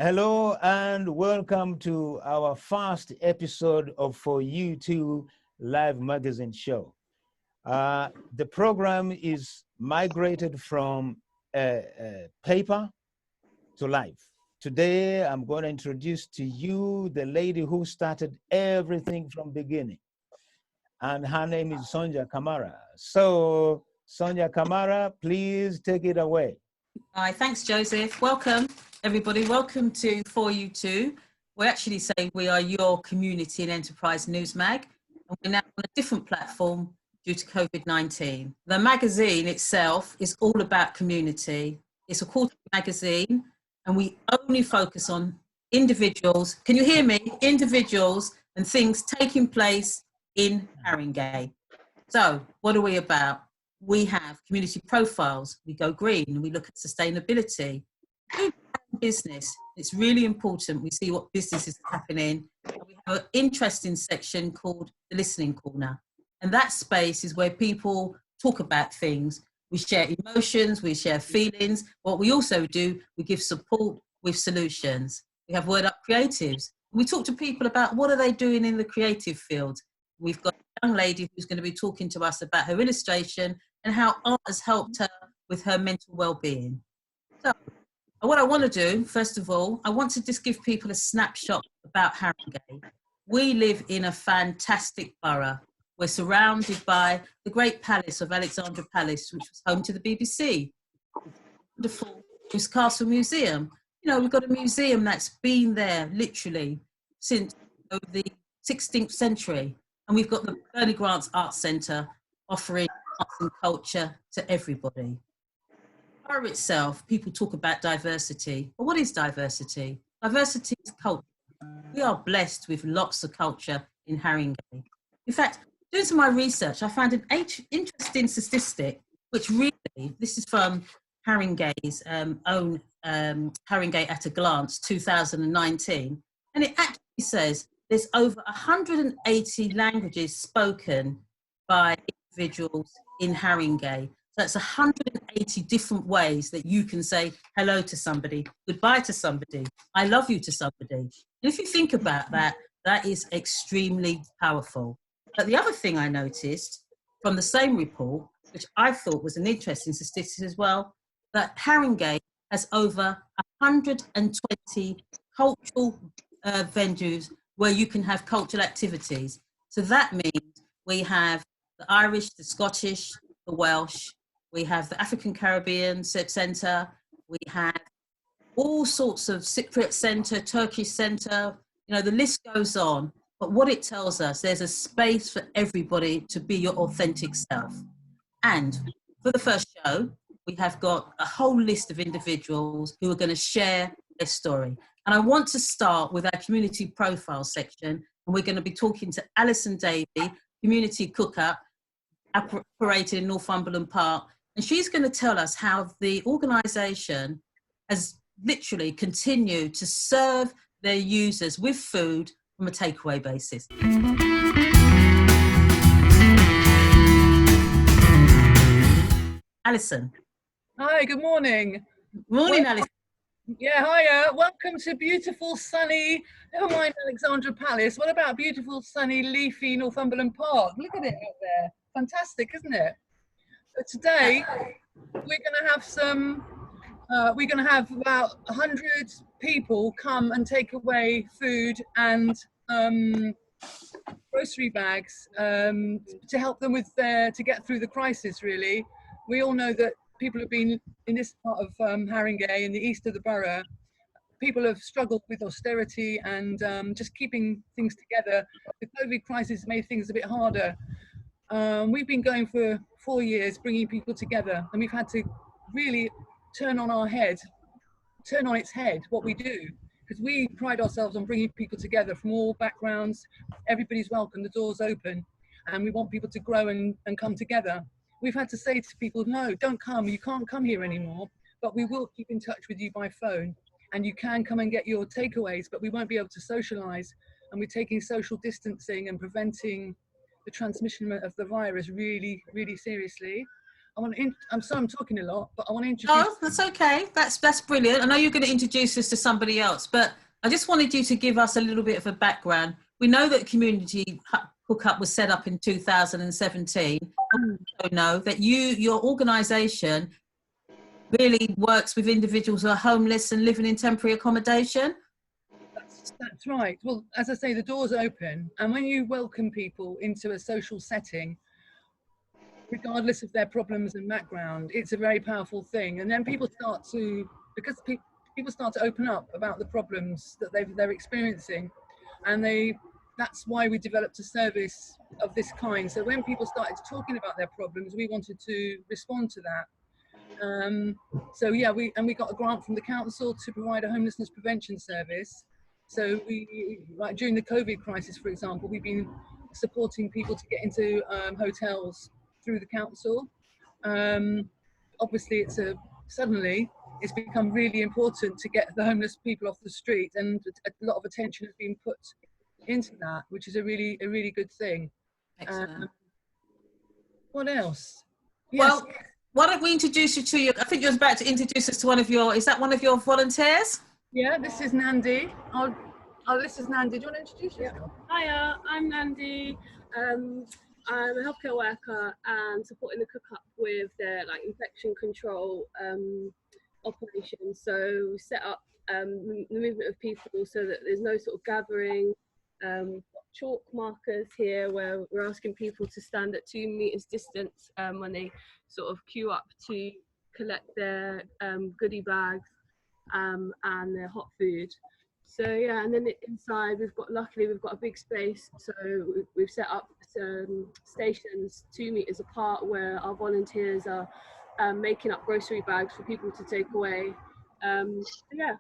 Hello and welcome to our first episode of For You Too live magazine show. The program is migrated from paper to live. Today, I'm going to introduce to you the lady who started everything from beginning. And her name is Sonja Kamara. So, Sonja Kamara, please take it away. Hi, thanks, Joseph. Welcome, everybody. Welcome to For You Too. We're actually saying we are your community and enterprise newsmag, and we're now on a different platform due to COVID-19. The magazine itself is all about community. It's a quarterly magazine, and we only focus on individuals. Can you hear me? Individuals and things taking place in Haringey. So, what are we about? We have community profiles, we go green, and we look at sustainability. Business, it's really important we see what businesses are happening. And we have an interesting section called the Listening Corner. And that space is where people talk about things. We share emotions, we share feelings. What we also do, we give support with solutions. We have Word Up Creatives. We talk to people about what are they doing in the creative field. We've got a young lady who's going to be talking to us about her illustration and how art has helped her with her mental well-being. So what I want to do, first of all, I want to just give people a snapshot about Haringey. We live in a fantastic borough. We're surrounded by the great palace of Alexandra Palace, which was home to the BBC. Wonderful Castle Museum. You know, we've got a museum that's been there literally since the 16th century. And we've got the Bernie Grants Arts Centre offering arts and culture to everybody. The borough itself, people talk about diversity. But what is diversity? Diversity is culture. We are blessed with lots of culture in Haringey. In fact, doing some of my research, I found an interesting statistic, which really, this is from Haringey's own Haringey at a Glance 2019, and it actually says there's over 180 languages spoken by individuals in Haringey. So that's 180 different ways that you can say hello to somebody, goodbye to somebody, I love you to somebody. And if you think about that, that is extremely powerful. But the other thing I noticed from the same report, which I thought was an interesting statistic as well, that Haringey has over 120 cultural venues where you can have cultural activities. So that means we have the Irish, the Scottish, the Welsh, we have the African Caribbean Centre, we have all sorts of Cypriot Centre, Turkish Centre, you know, the list goes on. But what it tells us, there's a space for everybody to be your authentic self. And for the first show, we have got a whole list of individuals who are going to share their story. And I want to start with our community profile section. And we're going to be talking to Alison Davey, community cook-up, operated in Northumberland Park. And she's going to tell us how the organisation has literally continued to serve their users with food from a takeaway basis. Alison. Hi, good morning. Morning, Alison. Yeah, hiya. Welcome to beautiful, sunny, never mind Alexandra Palace. What about beautiful, sunny, leafy Northumberland Park? Look at it out there. Fantastic, isn't it? So today, we're going to have about 100 people come and take away food and grocery bags to help them with to get through the crisis, really. We all know that people have been in this part of Haringey, in the east of the borough. People have struggled with austerity and just keeping things together. The COVID crisis made things a bit harder. We've been going for 4 years, bringing people together, and we've had to really turn on its head what we do, because we pride ourselves on bringing people together from all backgrounds. Everybody's welcome, the door's open, and we want people to grow and come together. We've had to say to people, no, don't come, you can't come here anymore, but we will keep in touch with you by phone, and you can come and get your takeaways, but we won't be able to socialise, and we're taking social distancing and preventing the transmission of the virus really, really seriously. I'm sorry I'm talking a lot, but I want to introduce. Oh, that's okay. That's brilliant. I know you're going to introduce us to somebody else, but I just wanted you to give us a little bit of a background. We know that Community Hookup was set up in 2017. We also know that your organisation really works with individuals who are homeless and living in temporary accommodation. That's right. Well, as I say, the door's open, and when you welcome people into a social setting, regardless of their problems and background, it's a very powerful thing. And then people start to, because people start to open up about the problems that they're experiencing, and that's why we developed a service of this kind. So when people started talking about their problems, we wanted to respond to that. So yeah, we got a grant from the council to provide a homelessness prevention service. So like during the COVID crisis, for example, we've been supporting people to get into hotels through the council. Obviously, suddenly it's become really important to get the homeless people off the street, and a lot of attention has been put into that, which is a really good thing. Excellent. What else? Well, why don't we introduce you to your, I think you're about to introduce us to is that one of your volunteers? Yeah, this is Nandi. This is Nandi. Do you want to introduce yourself? Hiya, I'm Nandi. I'm a healthcare worker and supporting the Cook Up with their infection control operations. So we set up the movement of people so that there's no sort of gathering. Chalk markers here where we're asking people to stand at 2 meters distance when they sort of queue up to collect their goodie bags and their hot food. So yeah, and then inside luckily we've got a big space, so we've set up some stations 2 meters apart where our volunteers are making up grocery bags for people to take away. Yeah.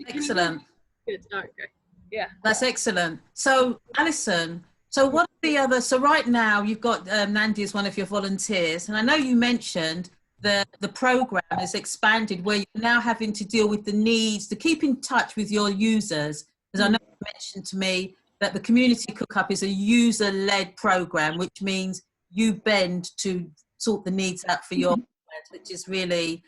Excellent. Good. Oh, okay. Yeah. That's excellent. So Alison, so what are the other, so right now you've got Nandi as one of your volunteers, and I know you mentioned the program has expanded where you're now having to deal with the needs to keep in touch with your users. Because I know you mentioned to me that the Community Cook Up is a user-led program, which means you bend to sort the needs out for your clients, which is really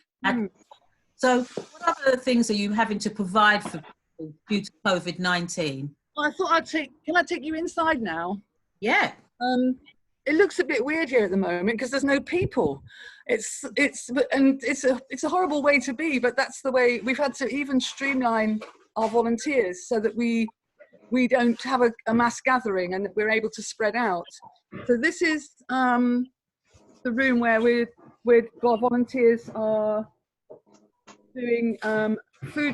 So what other things are you having to provide for people due to COVID-19? I thought can I take you inside now? Yeah. It looks a bit weird here at the moment because there's no people. It's a horrible way to be, but that's the way we've had to even streamline our volunteers so that we don't have a mass gathering and that we're able to spread out. So this is the room where our volunteers are doing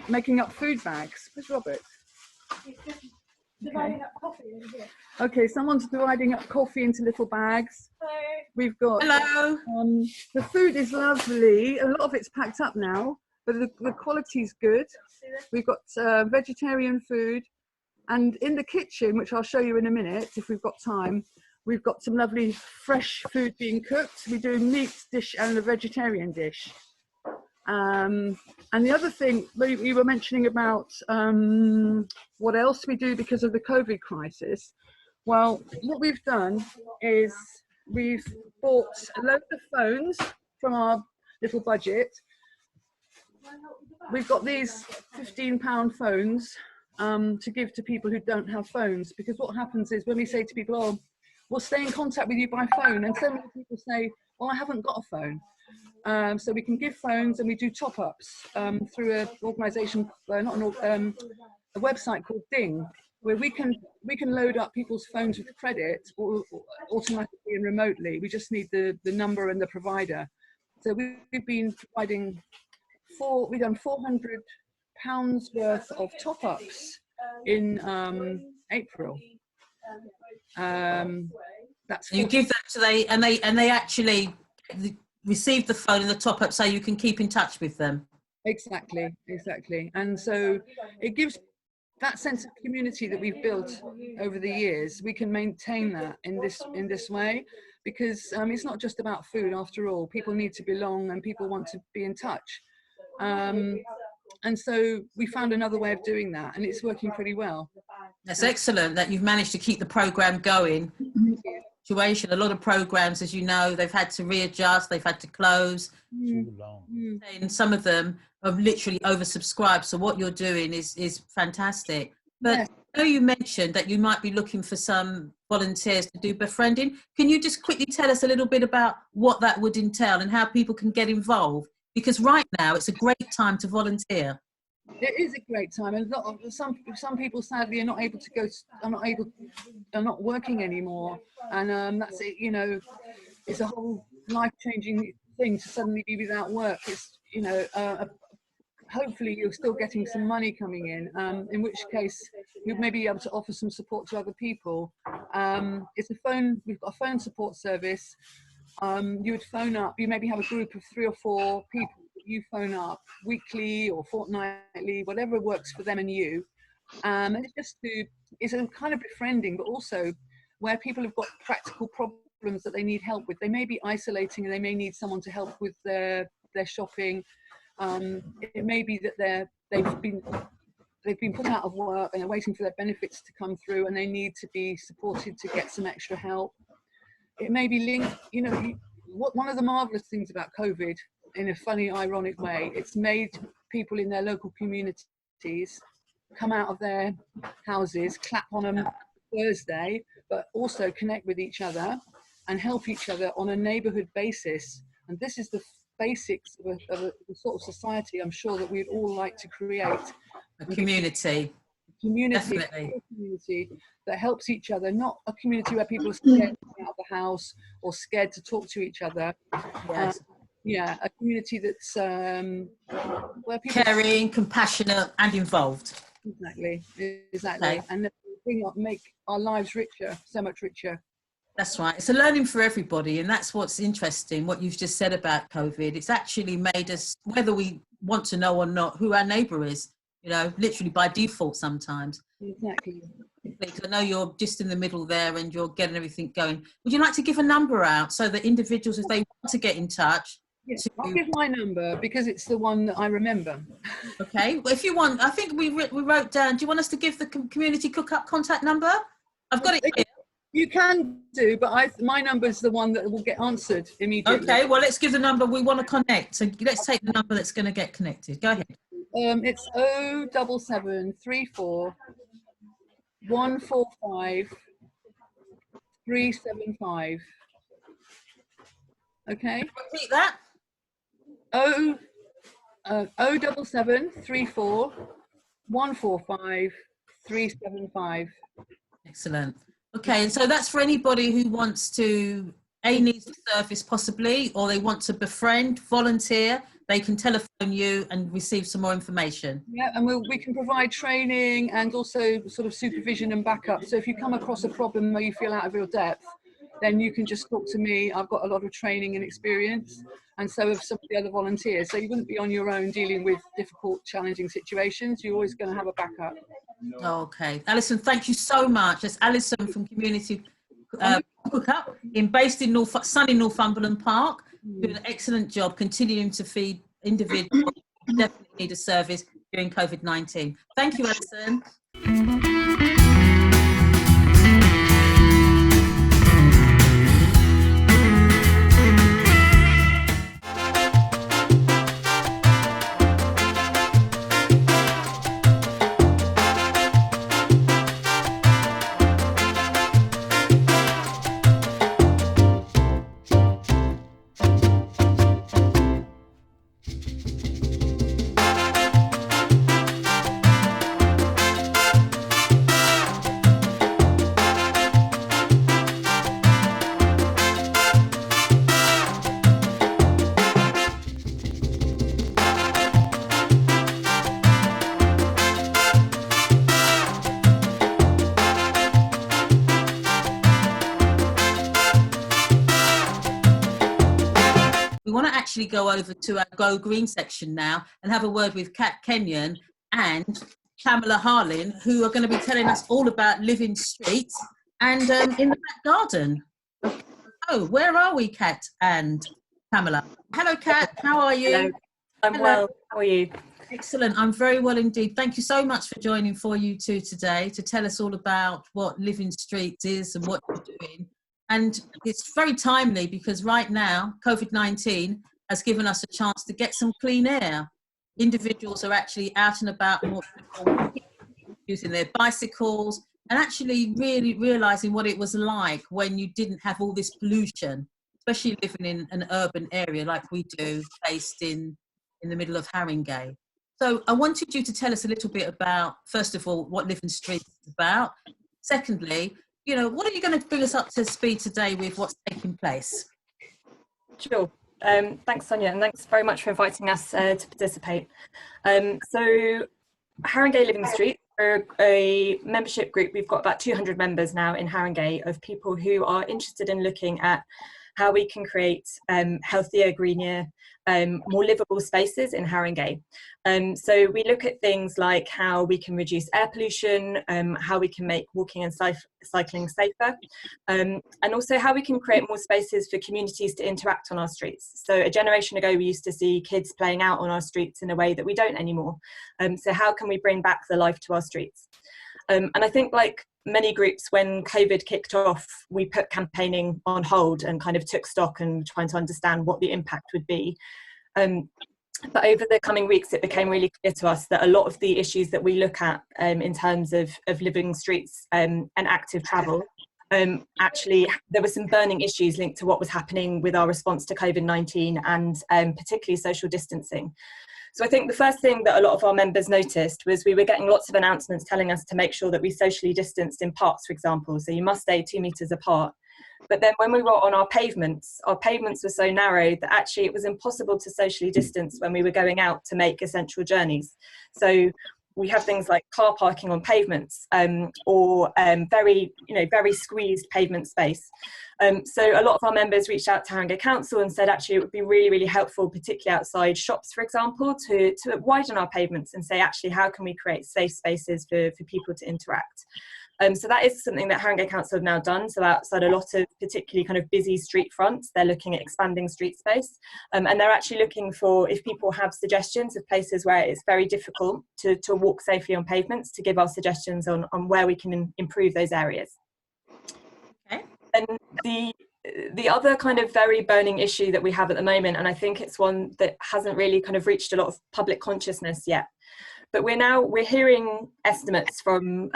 making up food bags. Where's Robert? Dividing up coffee in here. Okay, someone's dividing up coffee into little bags. Hello. We've got Hello. the food is lovely. A lot of it's packed up now, but the quality's good. We've got vegetarian food, and in the kitchen, which I'll show you in a minute if we've got time, we've got some lovely fresh food being cooked. We do a meat dish and a vegetarian dish. And the other thing we were mentioning about what else we do because of the COVID crisis. Well, what we've done is we've bought a load of phones from our little budget. We've got these £15 phones to give to people who don't have phones, because what happens is when we say to people, oh, we'll stay in contact with you by phone, and so many people say, well, I haven't got a phone. So we can give phones, and we do top-ups through an organisation, a website called Ding, where we can load up people's phones with credit or automatically and remotely. We just need the number and the provider. So we've been providing we've done £400 worth of top-ups in April. That's you give that to they actually receive the phone and the top up so you can keep in touch with them. Exactly. And so it gives that sense of community that we've built over the years. We can maintain that in this way, because it's not just about food after all. People need to belong and people want to be in touch. And so we found another way of doing that, and it's working pretty well. That's excellent that you've managed to keep the program going. situation. A lot of programs, as you know, they've had to readjust, they've had to close. Too long. And some of them are literally oversubscribed. So what you're doing is fantastic. But Yes. I know you mentioned that you might be looking for some volunteers to do befriending. Can you just quickly tell us a little bit about what that would entail and how people can get involved? Because right now it's a great time to volunteer. It is a great time, and some people sadly are not able to go. Are not working anymore, and that's it. You know, it's a whole life-changing thing to suddenly be without work. It's, you know, hopefully you're still getting some money coming in which case you may be able to offer some support to other people. It's a phone. We've got a phone support service. You would phone up. You maybe have a group of 3 or 4 people. You phone up weekly or fortnightly, whatever works for them and you. And it's a kind of befriending, but also where people have got practical problems that they need help with. They may be isolating and they may need someone to help with their shopping. It may be that they've been put out of work and they're waiting for their benefits to come through and they need to be supported to get some extra help. It may be linked, you know, one of the marvelous things about COVID, in a funny, ironic way, it's made people in their local communities come out of their houses, clap on a Thursday, but also connect with each other and help each other on a neighbourhood basis. And this is the basics of a sort of society I'm sure that we'd all like to create. A community. Definitely. A community that helps each other, not a community where people are scared to get out of the house or scared to talk to each other. Yes. Yeah, a community that's where people caring, compassionate, and involved. Exactly. Okay. And make our lives richer, so much richer. That's right. It's a learning for everybody, and that's what's interesting. What you've just said about COVID, it's actually made us, whether we want to know or not, who our neighbour is. You know, literally by default sometimes. Exactly. Because I know you're just in the middle there and you're getting everything going. Would you like to give a number out so that individuals, if they want to get in touch? Yes, I'll give my number because it's the one that I remember. Okay. Well, if you want, I think we wrote down. Do you want us to give the community cook-up contact number? I've got it here. You can do, but my number is the one that will get answered immediately. Okay. Well, let's give the number. We want to connect. So let's take the number that's going to get connected. Go ahead. It's 07734 145 375. Okay. Repeat that. 07734 145 375. Excellent. Okay, and so that's for anybody who wants to needs the service possibly, or they want to befriend, volunteer. They can telephone you and receive some more information. Yeah, and we can provide training and also sort of supervision and backup. So if you come across a problem where you feel out of your depth, then you can just talk to me. I've got a lot of training and experience, and so have some of the other volunteers. So you wouldn't be on your own dealing with difficult, challenging situations. You're always going to have a backup. Okay. Alison, thank you so much. That's Alison from Community Cook-Up, based in sunny Northumberland Park. Doing an excellent job continuing to feed individuals who definitely need a service during COVID-19. Thank you, Alison. We want to actually go over to our Go Green section now and have a word with Kat Kenyon and Pamela Harlin, who are going to be telling us all about Living Street and in the back garden. Oh, where are we, Kat and Pamela? Hello, Kat. How are you? Hello. I'm well. How are you? Excellent. I'm very well indeed. Thank you so much for joining For You Two today to tell us all about what Living Street is and what you're doing. And it's very timely because right now, COVID-19 has given us a chance to get some clean air. Individuals are actually out and about more, using their bicycles, and actually really realizing what it was like when you didn't have all this pollution, especially living in an urban area like we do, based in the middle of Haringey. So I wanted you to tell us a little bit about, first of all, what Living Streets is about. Secondly, what are you going to bring us up to speed today with what's taking place? Sure. Thanks, Sonia, and thanks very much for inviting us to participate. So Haringey Living Street, we're a membership group. We've got about 200 members now in Haringey of people who are interested in looking at how we can create healthier, greener, more livable spaces in Haringey. So we look at things like how we can reduce air pollution, how we can make walking and cycling safer, and also how we can create more spaces for communities to interact on our streets. So a generation ago, we used to see kids playing out on our streets in a way that we don't anymore. So how can we bring back the life to our streets? And I think, like many groups, when COVID kicked off, we put campaigning on hold and kind of took stock and trying to understand what the impact would be. But over the coming weeks, it became really clear to us that a lot of the issues that we look at in terms of living streets and active travel, actually there were some burning issues linked to what was happening with our response to COVID-19 and particularly social distancing. So I think the first thing that a lot of our members noticed was we were getting lots of announcements telling us to make sure that we socially distanced in parks, for example. So you must stay 2 meters apart. But then when we were on our pavements were so narrow that actually it was impossible to socially distance when we were going out to make essential journeys. So we have things like car parking on pavements or very squeezed pavement space. So a lot of our members reached out to Haringey Council and said actually it would be really, really helpful, particularly outside shops, for example, to widen our pavements and say actually how can we create safe spaces for people to interact. So that is something that Haringey Council have now done. So outside a lot of particularly kind of busy street fronts, they're looking at expanding street space. And they're actually looking for, if people have suggestions of places where it's very difficult to walk safely on pavements, to give our suggestions on where we can improve those areas. Okay. And the other kind of very burning issue that we have at the moment, and I think it's one that hasn't really kind of reached a lot of public consciousness yet, but we're hearing estimates from,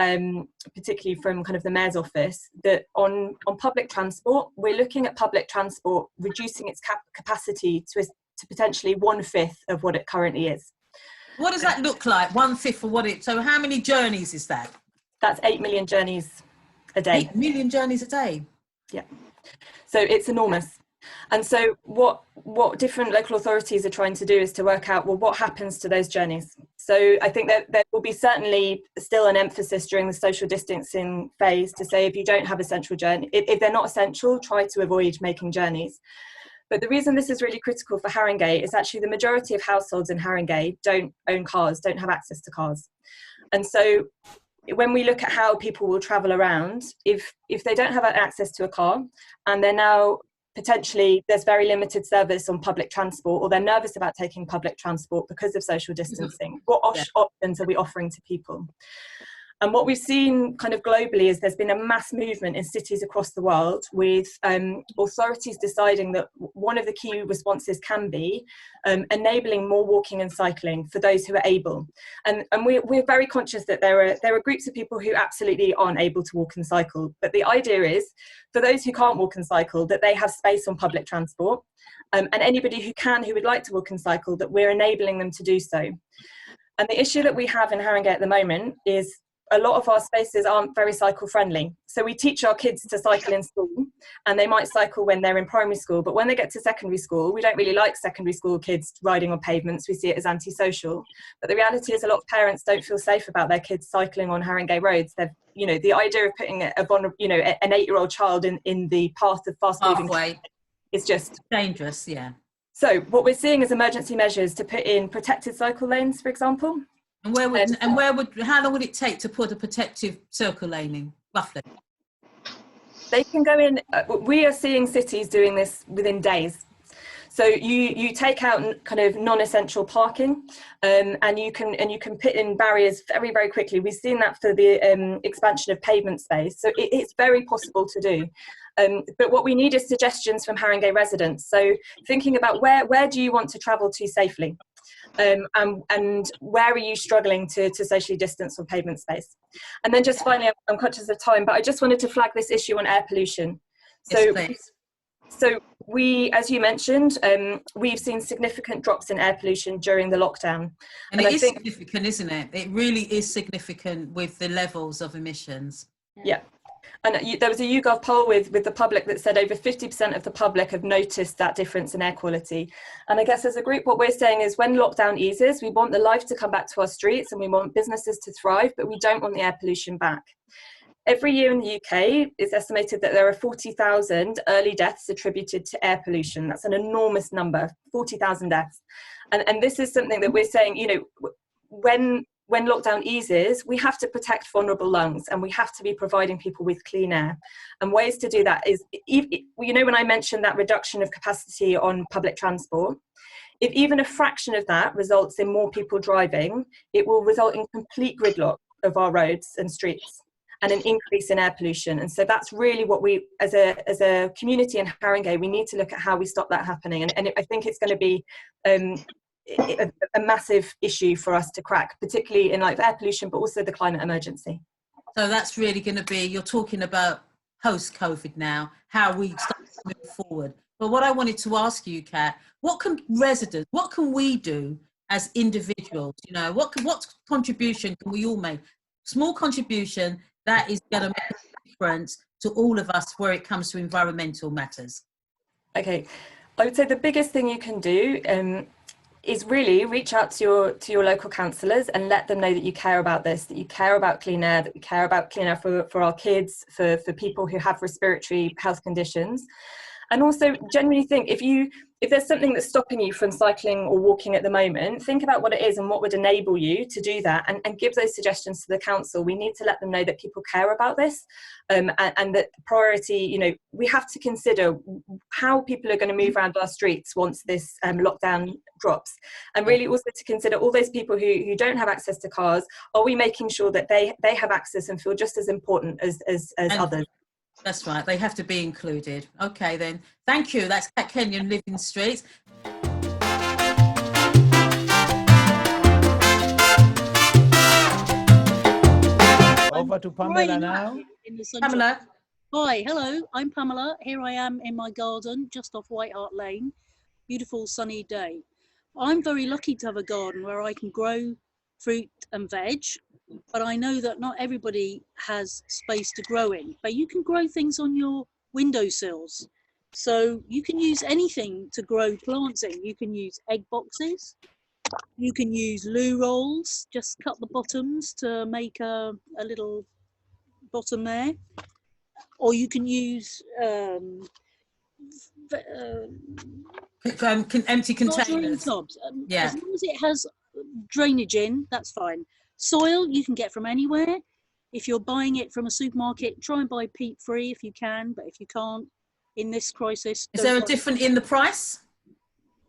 particularly from kind of the Mayor's office, that on public transport, we're looking at public transport reducing its capacity to potentially 1/5 of what it currently is. What does that look like? 1/5 of what it, so how many journeys is that? That's 8 million journeys a day. 8 million journeys a day? Yeah. So it's enormous. And so what different local authorities are trying to do is to work out, well, what happens to those journeys? So I think that there will be certainly still an emphasis during the social distancing phase to say if you don't have essential journey, if they're not essential, try to avoid making journeys. But the reason this is really critical for Haringey is actually the majority of households in Haringey don't own cars, don't have access to cars. And so when we look at how people will travel around, if they don't have access to a car and they're now potentially there's very limited service on public transport, or they're nervous about taking public transport because of social distancing, what options are we offering to people? And what we've seen kind of globally is there's been a mass movement in cities across the world with authorities deciding that one of the key responses can be enabling more walking and cycling for those who are able. And we're very conscious that there are groups of people who absolutely aren't able to walk and cycle. But the idea is for those who can't walk and cycle, that they have space on public transport. And anybody who would like to walk and cycle, that we're enabling them to do so. And the issue that we have in Haringey at the moment is a lot of our spaces aren't very cycle friendly. So we teach our kids to cycle in school, and they might cycle when they're in primary school, but when they get to secondary school, we don't really like secondary school kids riding on pavements. We see it as antisocial. But the reality is a lot of parents don't feel safe about their kids cycling on Haringey roads. They've, the idea of putting an 8-year-old child in the path of fast moving is just dangerous. Yeah. So what we're seeing is emergency measures to put in protected cycle lanes, for example. And how long would it take to put a protective circle lane in, roughly? They can go in. We are seeing cities doing this within days. So you take out kind of non-essential parking, and you can put in barriers very, very quickly. We've seen that for the expansion of pavement space. So it's very possible to do. But what we need is suggestions from Haringey residents. So thinking about where do you want to travel to safely? And where are you struggling to socially distance from pavement space? And then just finally, I'm conscious of time, but I just wanted to flag this issue on air pollution. So we, as you mentioned, we've seen significant drops in air pollution during the lockdown. And it is significant, isn't it? It really is significant with the levels of emissions. Yeah. And there was a YouGov poll with the public that said over 50% of the public have noticed that difference in air quality. And I guess as a group, what we're saying is when lockdown eases, we want the life to come back to our streets and we want businesses to thrive, but we don't want the air pollution back. Every year in the UK, it's estimated that there are 40,000 early deaths attributed to air pollution. That's an enormous number, 40,000 deaths. And this is something that we're saying, you know, when lockdown eases, we have to protect vulnerable lungs and we have to be providing people with clean air. And ways to do that is, you know, when I mentioned that reduction of capacity on public transport, if even a fraction of that results in more people driving, it will result in complete gridlock of our roads and streets and an increase in air pollution. And so that's really what we, as a community in Haringey, we need to look at how we stop that happening. And I think it's going to be a massive issue for us to crack, particularly in like air pollution, but also the climate emergency. So that's really going to be, you're talking about post-COVID now, how we start to move forward. But what I wanted to ask you, Kat, what can we do as individuals? You know, what contribution can we all make? Small contribution that is going to make a difference to all of us where it comes to environmental matters. Okay, I would say the biggest thing you can do is really reach out to your local councillors and let them know that you care about this, that you care about clean air, that we care about clean air for our kids, for people who have respiratory health conditions. And also genuinely think, if there's something that's stopping you from cycling or walking at the moment, think about what it is and what would enable you to do that, and give those suggestions to the council. We need to let them know that people care about this, and that priority, you know, we have to consider how people are going to move around our streets once this lockdown drops, and really also to consider all those people who don't have access to cars. Are we making sure that they have access and feel just as important as others? That's right, they have to be included. Okay then, thank you. That's Kat Kenyon, Living Streets. Over to Pamela now. Pamela. Hi, hello, I'm Pamela. Here I am in my garden, just off White Hart Lane. Beautiful sunny day. I'm very lucky to have a garden where I can grow fruit and veg, but I know that not everybody has space to grow in. But you can grow things on your windowsills. So you can use anything to grow plants in. You can use egg boxes. You can use loo rolls, just cut the bottoms to make a little bottom there. Or you can use empty containers. Tubs. Yeah. As long as it has drainage in, that's fine. Soil you can get from anywhere. If you're buying it from a supermarket, try and buy peat-free if you can, but if you can't, in this crisis... Is there a difference in the price?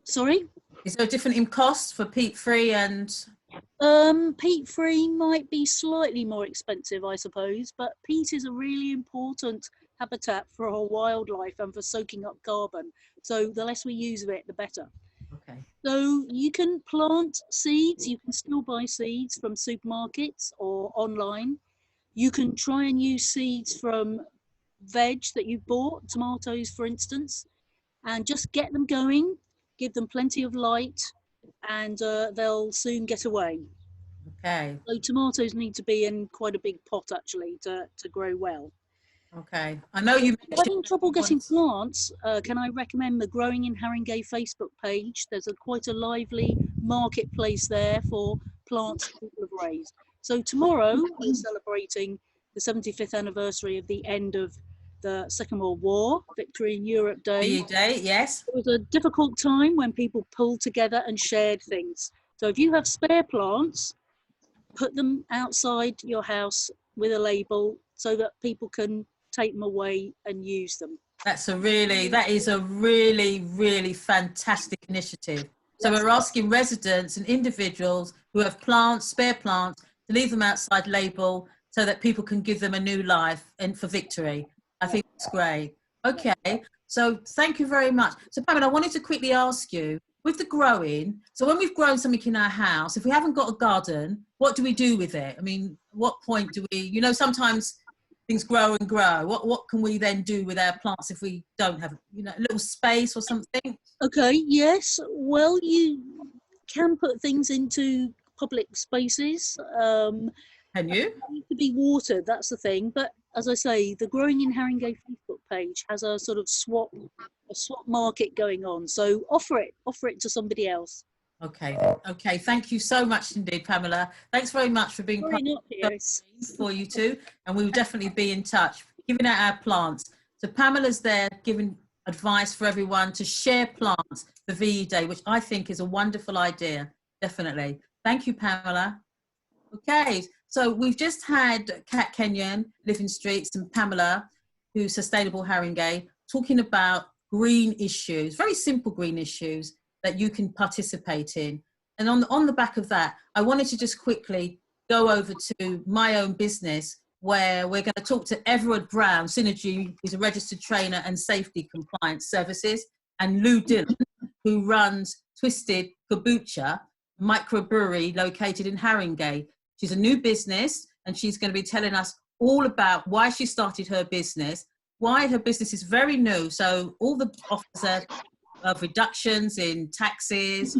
Sorry? Is there a difference in cost for peat-free and... Peat-free might be slightly more expensive, I suppose, but peat is a really important habitat for our wildlife and for soaking up carbon. So the less we use of it, the better. Okay. So you can plant seeds. You can still buy seeds from supermarkets or online. You can try and use seeds from veg that you've bought, tomatoes, for instance, and just get them going, give them plenty of light, and they'll soon get away. Okay. So tomatoes need to be in quite a big pot, actually, to grow well. Okay. I know you mentioned... If you're having trouble getting plants, can I recommend the Growing in Haringey Facebook page? There's quite a lively marketplace there for plants that people have raised. So tomorrow we're celebrating the 75th anniversary of the end of the Second World War, Victory in Europe Day. Yes. It was a difficult time when people pulled together and shared things. So if you have spare plants, put them outside your house with a label so that people can take them away and use them. That is a really fantastic initiative. So we're asking residents and individuals who have plants, spare plants, to leave them outside label so that people can give them a new life and for Victory. I think it's great. Okay, so thank you very much. So Pamela, I wanted to quickly ask you, with the growing, so when we've grown something in our house, if we haven't got a garden, what do we do with it? I mean, what point do we, you know, sometimes things grow and grow. What can we then do with our plants if we don't have, you know, a little space or something? Okay, yes. Well, you can put things into public spaces. Can you? They need to be watered, that's the thing. But as I say, the Growing in Haringey Facebook page has a sort of swap market going on. So offer it to somebody else. Okay. Okay. Thank you so much indeed, Pamela. Thanks very much for being part of For You Too. And we will definitely be in touch, giving out our plants. So Pamela's there giving advice for everyone to share plants for VE Day, which I think is a wonderful idea. Definitely. Thank you, Pamela. Okay. So we've just had Kat Kenyon, Living Streets, and Pamela, who's Sustainable Haringey, talking about green issues, very simple green issues that you can participate in. And on the back of that, I wanted to just quickly go over to my own business, where we're going to talk to Everard Brown, Synergy, who's a registered trainer and safety compliance services, and Lou Dillon, who runs Twisted Kombucha microbrewery located in Haringey. She's a new business, and she's going to be telling us all about why she started her business, why her business is very new. So all the offers of reductions in taxes,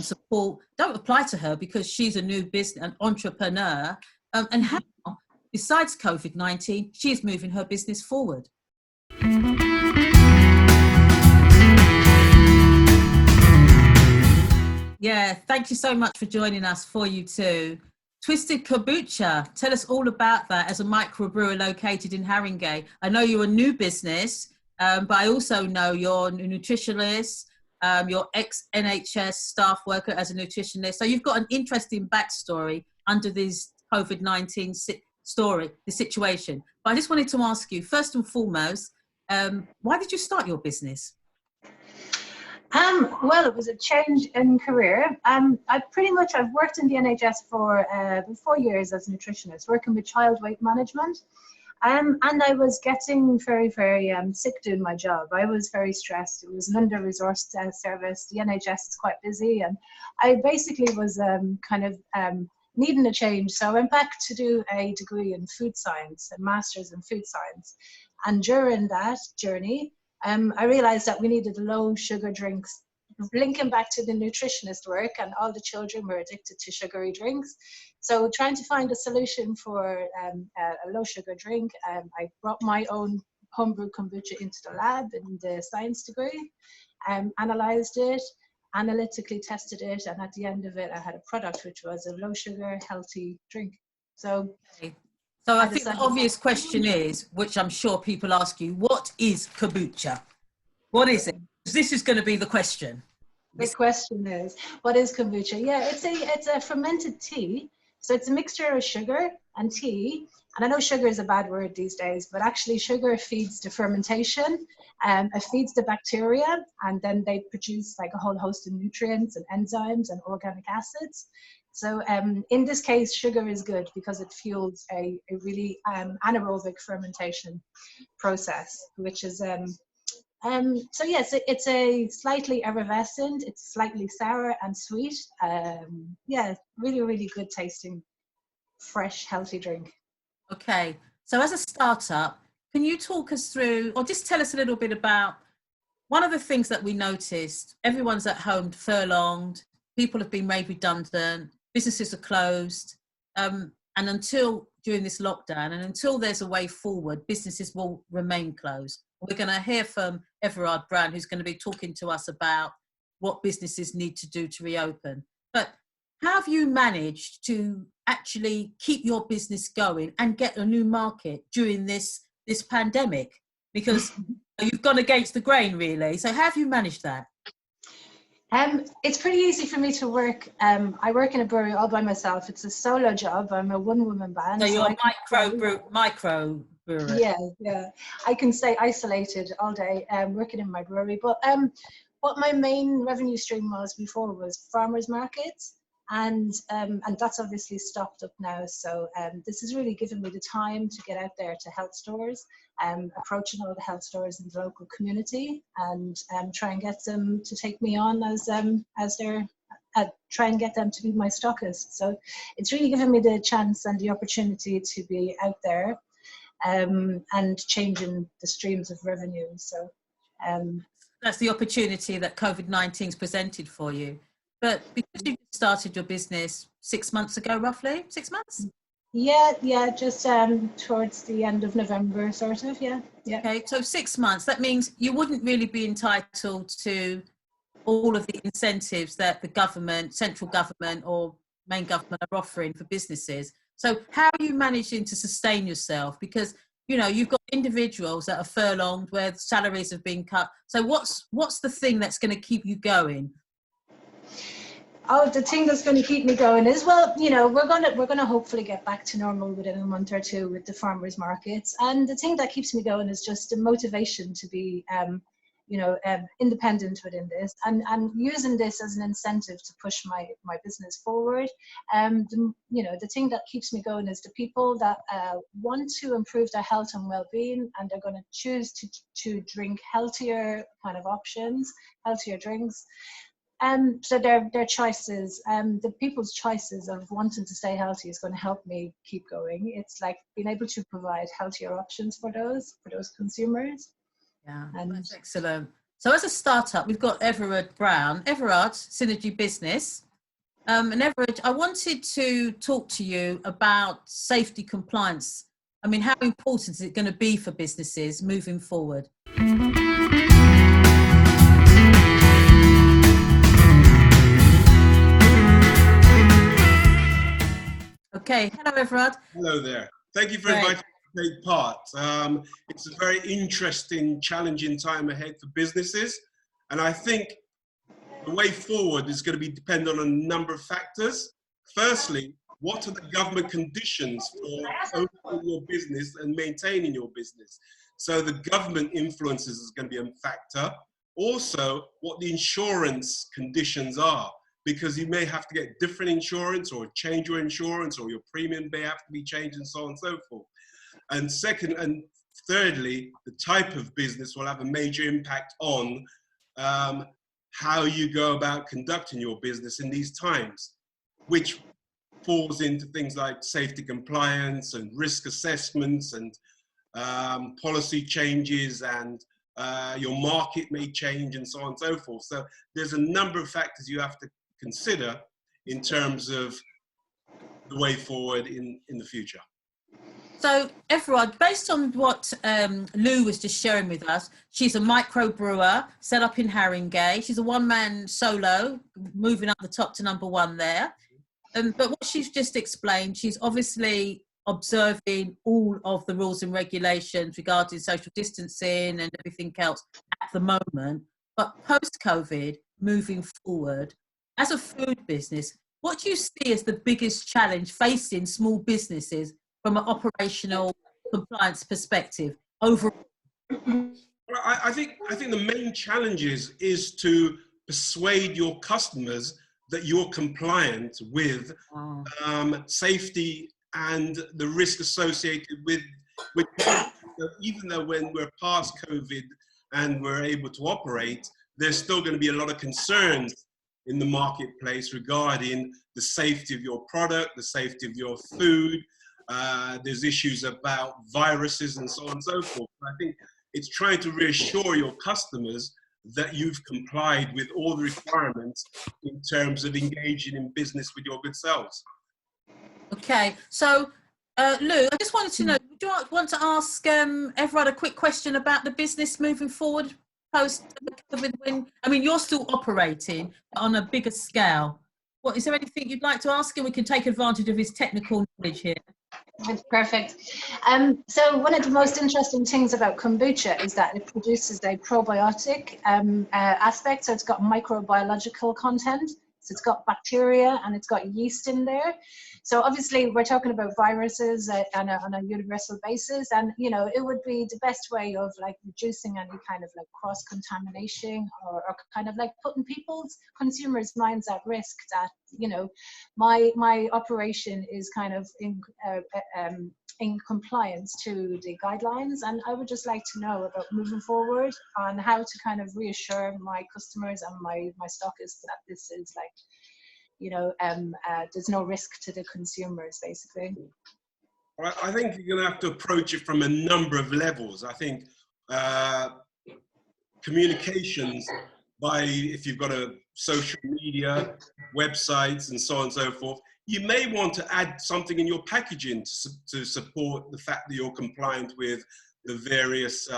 support don't apply to her because she's a new business, an entrepreneur, and how, besides COVID-19, she's moving her business forward. Yeah, thank you so much for joining us, For You Too. Twisted Kombucha, tell us all about that as a microbrewer located in Haringey. I know you're a new business, but I also know you're a nutritionist, you're ex-NHS staff worker as a nutritionist. So you've got an interesting backstory under this COVID-19 story, the situation. But I just wanted to ask you, first and foremost, why did you start your business? Well, it was a change in career. I've worked in the NHS for 4 years as a nutritionist, working with child weight management. And I was getting very, very sick doing my job. I was very stressed. It was an under-resourced service. The NHS is quite busy. And I basically was needing a change. So I went back to do a degree in food science, a master's in food science. And during that journey, I realized that we needed low sugar drinks, linking back to the nutritionist work, and all the children were addicted to sugary drinks. So trying to find a solution for a low sugar drink, I brought my own homebrew kombucha into the lab in the science degree, analyzed it, analytically tested it, and at the end of it, I had a product which was a low sugar, healthy drink. So. Okay. So I think the obvious question is, which I'm sure people ask you, what is kombucha? What is it? This is going to be the question. The question is, what is kombucha? Yeah, it's a fermented tea. So it's a mixture of sugar and tea. And I know sugar is a bad word these days, but actually sugar feeds the fermentation, it feeds the bacteria, and then they produce like a whole host of nutrients and enzymes and organic acids. So in this case, sugar is good because it fuels a really anaerobic fermentation process, which is, so yes, it's a slightly effervescent, it's slightly sour and sweet. Yeah, really, really good tasting, fresh, healthy drink. Okay, so as a startup, can you talk us through, or just tell us a little bit about one of the things that we noticed? Everyone's at home furlonged, people have been made redundant, businesses are closed, and until during this lockdown and until there's a way forward, businesses will remain closed. We're going to hear from Everard Brown, who's going to be talking to us about what businesses need to do to reopen. But how have you managed to actually keep your business going and get a new market during this pandemic? Because you've gone against the grain, really. So how have you managed that? It's pretty easy for me to work. I work in a brewery all by myself. It's a solo job. I'm a one-woman band. So you're a micro brewery. Yeah. I can stay isolated all day working in my brewery. But what my main revenue stream was before was farmers markets. And that's obviously stopped up now. So this has really given me the time to get out there to health stores, approaching all the health stores in the local community, and try and get them to take me on as their try and get them to be my stockists. So it's really given me the chance and the opportunity to be out there and changing the streams of revenue. So that's the opportunity that COVID-19 has presented for you. But because you started your business 6 months ago, roughly 6 months? Yeah, just towards the end of November, sort of, yeah. Okay, so 6 months, that means you wouldn't really be entitled to all of the incentives that the government, central government or main government are offering for businesses. So how are you managing to sustain yourself? Because, you know, you've got individuals that are furlonged where salaries have been cut. So what's the thing that's going to keep you going? Oh, the thing that's going to keep me going is, well, you know, we're gonna hopefully get back to normal within a month or two with the farmers markets. And the thing that keeps me going is just the motivation to be, independent within this, and using this as an incentive to push my business forward. The thing that keeps me going is the people that want to improve their health and well-being, and they're going to choose to drink healthier kind of options, healthier drinks. So their choices, the people's choices of wanting to stay healthy is going to help me keep going. It's like being able to provide healthier options for those consumers. Yeah, that's excellent. So as a startup, we've got Everard Brown, Everard Synergy Business. And Everard, I wanted to talk to you about safety compliance. I mean, how important is it going to be for businesses moving forward? Okay, hello Everard. Hello there. Thank you for inviting me to take part. It's a very interesting, challenging time ahead for businesses. And I think the way forward is going to be dependent on a number of factors. Firstly, what are the government conditions for opening your business and maintaining your business? So the government influences is going to be a factor. Also, what the insurance conditions are, because you may have to get different insurance or change your insurance, or your premium may have to be changed, and so on and so forth. And second and thirdly, the type of business will have a major impact on how you go about conducting your business in these times, which falls into things like safety compliance and risk assessments and policy changes, and your market may change, and so on and so forth. So there's a number of factors you have to consider in terms of the way forward in the future. So Everard, based on what Lou was just sharing with us, she's a micro brewer set up in Haringey. She's a one-man solo, moving up the top to #1 there. But what she's just explained, she's obviously observing all of the rules and regulations regarding social distancing and everything else at the moment. But post-COVID, moving forward, as a food business, what do you see as the biggest challenge facing small businesses from an operational compliance perspective overall? Well, I think the main challenge is to persuade your customers that you're compliant with safety and the risk associated with even though when we're past COVID and we're able to operate, there's still going to be a lot of concerns in the marketplace regarding the safety of your product, the safety of your food. There's issues about viruses and so on and so forth. I think it's trying to reassure your customers that you've complied with all the requirements in terms of engaging in business with your good selves. Okay, so Lou, I just wanted to know, do you want to ask Everard a quick question about the business moving forward post-COVID? I mean, you're still operating on a bigger scale. Is there anything you'd like to ask him? We can take advantage of his technical knowledge here. That's perfect. So one of the most interesting things about kombucha is that it produces a probiotic aspect, so it's got microbiological content. So it's got bacteria and it's got yeast in there. So obviously we're talking about viruses on a universal basis, and you know, it would be the best way of like reducing any kind of like cross contamination, or kind of like putting people's consumers' minds at risk that, you know, my operation is kind of in compliance to the guidelines, and I would just like to know about moving forward on how to kind of reassure my customers and my stockists that this is like, you know, there's no risk to the consumers, basically. I think you're going to have to approach it from a number of levels. I think communications if you've got a social media, websites, and so on and so forth, you may want to add something in your packaging to support the fact that you're compliant with the various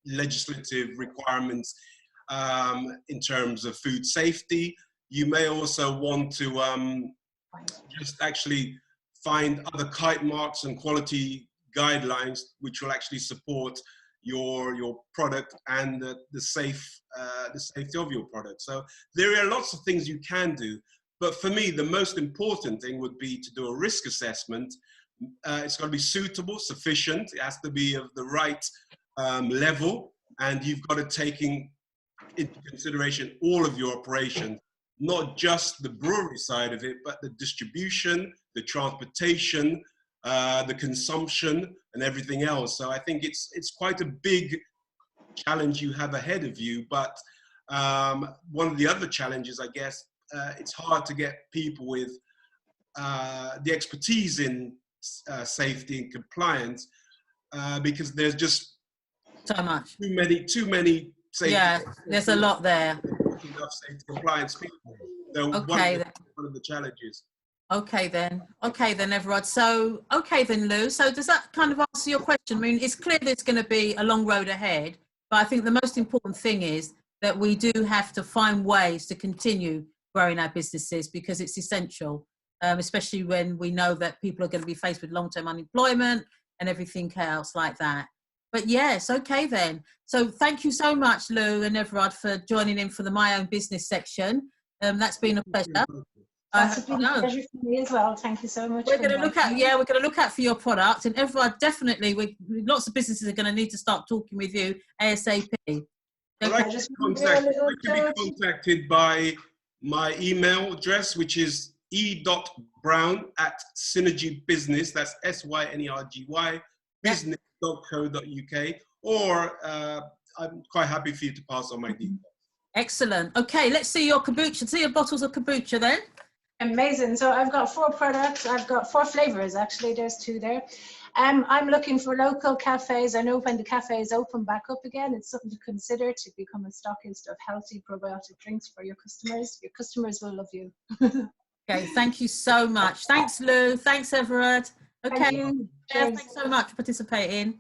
legislative requirements in terms of food safety. You may also want to just actually find other kite marks and quality guidelines which will actually support your product and the safety of your product. So there are lots of things you can do, but for me the most important thing would be to do a risk assessment. It's got to be suitable, sufficient, it has to be of the right level, and you've got to take into consideration all of your operations, not just the brewery side of it, but the distribution, the transportation, the consumption, and everything else. So I think it's quite a big challenge you have ahead of you. But one of the other challenges, I guess, it's hard to get people with the expertise in safety and compliance because there's just so much. Too many safety. Yeah, there's a lot there. Enough safety compliance people. So okay, one of the challenges. Okay then, Everard. So, okay then, Lou. So does that kind of answer your question? I mean, it's clear that it's going to be a long road ahead, but I think the most important thing is that we do have to find ways to continue growing our businesses, because it's essential, especially when we know that people are going to be faced with long-term unemployment and everything else like that. But yes, okay then. So thank you so much, Lou and Everard, for joining in for the My Own Business section. That's been a pleasure. That's been a pleasure for me as well. Thank you so much. We're going to look at, we're going to look out for your product, and everyone definitely. Lots of businesses are going to need to start talking with you ASAP. Well, I can be contacted by my email address, which is e.brown@synergybusiness. That's SYNERGY business.co.uk. Or I'm quite happy for you to pass on my details. Excellent. Okay, let's see your kombucha. See your bottles of kombucha then. Amazing. So I've got 4 products. I've got 4 flavors, actually. There's 2 there. I'm looking for local cafes. I know when the cafes open back up again, it's something to consider to become a stockist of healthy probiotic drinks for your customers. Your customers will love you. Okay, thank you so much. Thanks, Lou. Thanks, Everard. Okay. Thank you. Yeah, thanks so much for participating.